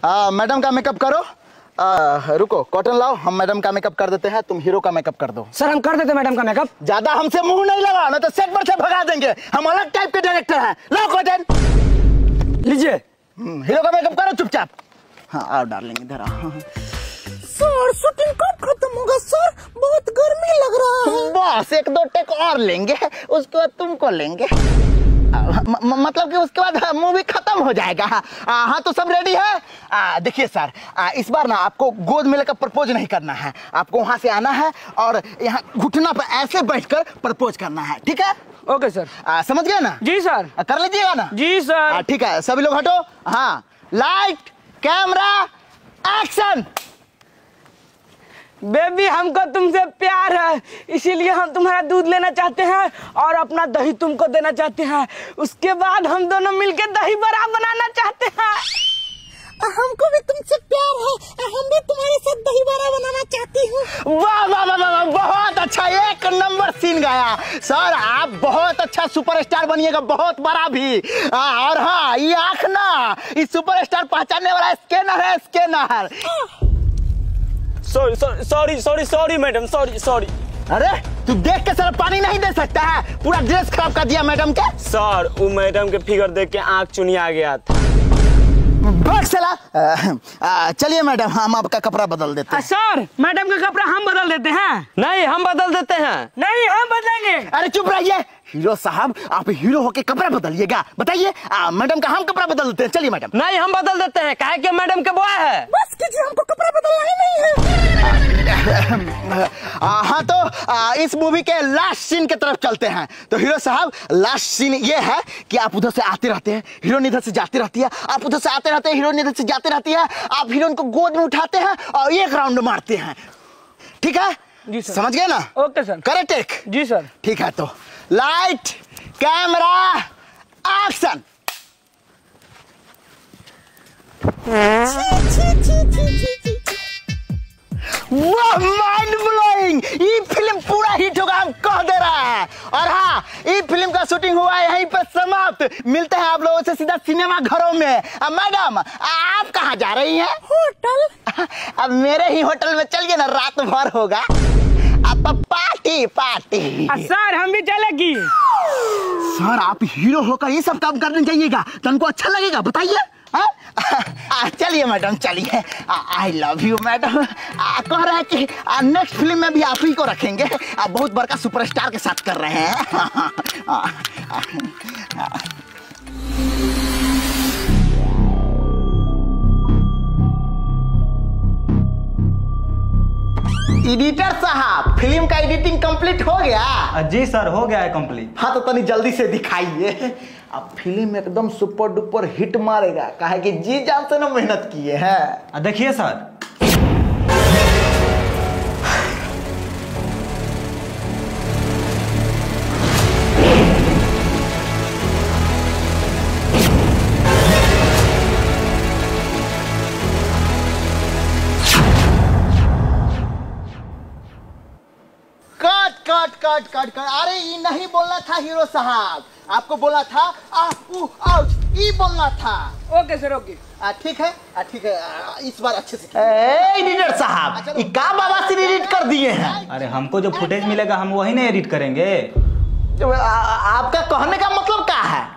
Madam का makeup करो। रुको, कॉटन लाओ, हम मैडम का मेकअप कर देते हैं, तुम हीरो का मेकअप कर दो। सर हम कर देते मैडम का मेकअप। ज्यादा हमसे मुंह नहीं लगा, ना तो सेट पर से भगा देंगे, हम अलग टाइप के डायरेक्टर हैं। लाओ कॉटन, लीजिए। हीरो का मेकअप करो चुपचाप। हाँ आओ डार्लिंग, इधर आओ। सर शूटिंग कब खत्म होगा सर? बहुत गर्मी लग रहा है। बस एक दो टेक और लेंगे, उसके बाद तुमको लेंगे। मतलब कि उसके बाद मूवी खत्म हो जाएगा। हाँ तो सब रेडी है। देखिए सर, इस बार ना आपको गोद में लेकर प्रपोज नहीं करना है, आपको वहां से आना है और यहाँ घुटना पर ऐसे बैठकर प्रपोज करना है, ठीक है? Okay sir. समझ गए ना? जी सर। कर लीजिएगा ना? जी सर। ठीक है, सभी लोग हटो। हाँ, लाइट कैमरा एक्शन। बेबी हमको तुमसे प्यार है, इसीलिए हम तुम्हारा दूध लेना चाहते हैं और अपना दही तुमको देना चाहते हैं। उसके बाद हम दोनों मिलकर दही बड़ा बनाना चाहते हैं। हमको भी तुमसे प्यार है, हम भी तुम्हारे साथ दही बड़ा बनाना चाहती हूँ। वाह वाह वाह वाह, बहुत अच्छा, एक नंबर सीन गाया सर। आप बहुत अच्छा सुपरस्टार बनिएगा, बहुत बड़ा भी। और हाँ, ये आँख ना इस सुपरस्टार पहचानने वाला स्कैनर है, स्कैनर। Sorry madam, sorry. अरे तू देख के सर पानी नहीं दे सकता है, पूरा ड्रेस खराब कर दिया मैडम के। सर वो मैडम के फिगर देख के आँख चुनिया गया था। भाग साला। चलिए मैडम, हम आपका कपड़ा बदल देते हैं। सर मैडम का कपड़ा हम बदल देते हैं। नहीं हम बदल देते हैं। नहीं हम बदलेंगे। अरे चुप रहिए हीरो साहब, आप हीरो होके कपड़ा बदलिएगा। बताइए, मैडम का हम कपड़ा बदल देते हैं। चलिए मैडम। नहीं हम बदल देते हैं, काहे कि मैडम के बॉय है। बस कीजिए, हमको कपड़ा बदलना ही नहीं है। हाँ तो इस मूवी के लास्ट सीन की तरफ चलते हैं। तो हीरो साहब, लास्ट सीन ये है कि आप उधर से आते रहते हैं, हीरोइन इधर से जाती रहती है, आप उधर से आते रहते हैं, हीरोइन इधर से जाती रहती है, आप हीरोइन को गोद में उठाते हैं और एक राउंड मारते हैं, ठीक है? जी सर। समझ गए ना? Okay sir. करे टेक? जी सर। ठीक है, तो लाइट कैमरा एक्शन। वाह, माइंड ब्लोइंग, ये फिल्म पूरा हिट होगा, हम कह दे रहा है। और हाँ, ये फिल्म का शूटिंग हुआ है यहीं पर समाप्त। मिलते हैं आप लोगों से सीधा सिनेमा घरों में। मैडम आप कहाँ जा रही हैं? होटल। अब मेरे ही होटल में चलिए ना, रात भर होगा अब पार्टी। सर हम भी चलेगी। सर आप हीरो होकर ये सब काम करने जाइएगा तो हमको अच्छा लगेगा, बताइए। चलिए मैडम, चलिए। I love you madam. कह रहे हैं कि नेक्स्ट फिल्म में भी आप ही को रखेंगे, आप बहुत बड़का सुपरस्टार के साथ कर रहे हैं। एडिटर साहब, फिल्म का एडिटिंग कंप्लीट हो गया? जी सर, हो गया है कंप्लीट। हाँ तो तनी जल्दी से दिखाइए। अब फिल्म एकदम सुपर डुपर हिट मारेगा, काहे कि जी जान से ना मेहनत किए हैं। देखिए सर। कट। अरे ये नहीं बोलना था हीरो साहब, आपको बोला था ई बोलना था। Okay sir, okay. ठीक है, ठीक है। इस बार अच्छे से। एडिटर साहब, ये का बाबा से एडिट कर दिए हैं? अरे हमको जो फुटेज मिलेगा हम वही ना एडिट करेंगे। आपका कहने का मतलब क्या है?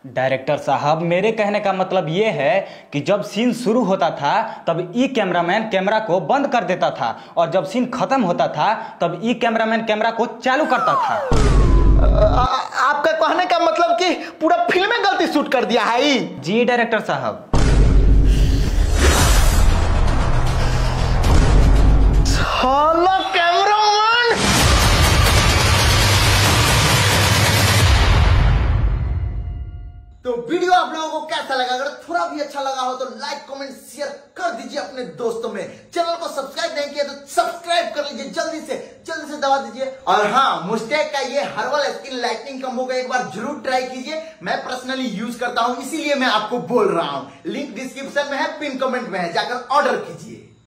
डायरेक्टर साहब, मेरे कहने का मतलब ये है कि जब सीन शुरू होता था तब ई कैमरामैन कैमरा को बंद कर देता था और जब सीन खत्म होता था तब ई कैमरामैन कैमरा को चालू करता था। आपका कहने का मतलब कि पूरा फिल्म में गलती शूट कर दिया है? जी डायरेक्टर साहब। तो वीडियो आप लोगों को कैसा लगा? अगर थोड़ा भी अच्छा लगा हो तो लाइक कमेंट शेयर कर दीजिए अपने दोस्तों में। चैनल को सब्सक्राइब नहीं किया तो सब्सक्राइब कर लीजिए, जल्दी से दबा दीजिए। और हाँ, मुस्टैक का ये हर्बल स्किन लाइटनिंग कम्बो का एक बार जरूर ट्राई कीजिए। मैं पर्सनली यूज करता हूं, इसीलिए मैं आपको बोल रहा हूं। लिंक डिस्क्रिप्शन में है, पिन कमेंट में है, जाकर ऑर्डर कीजिए।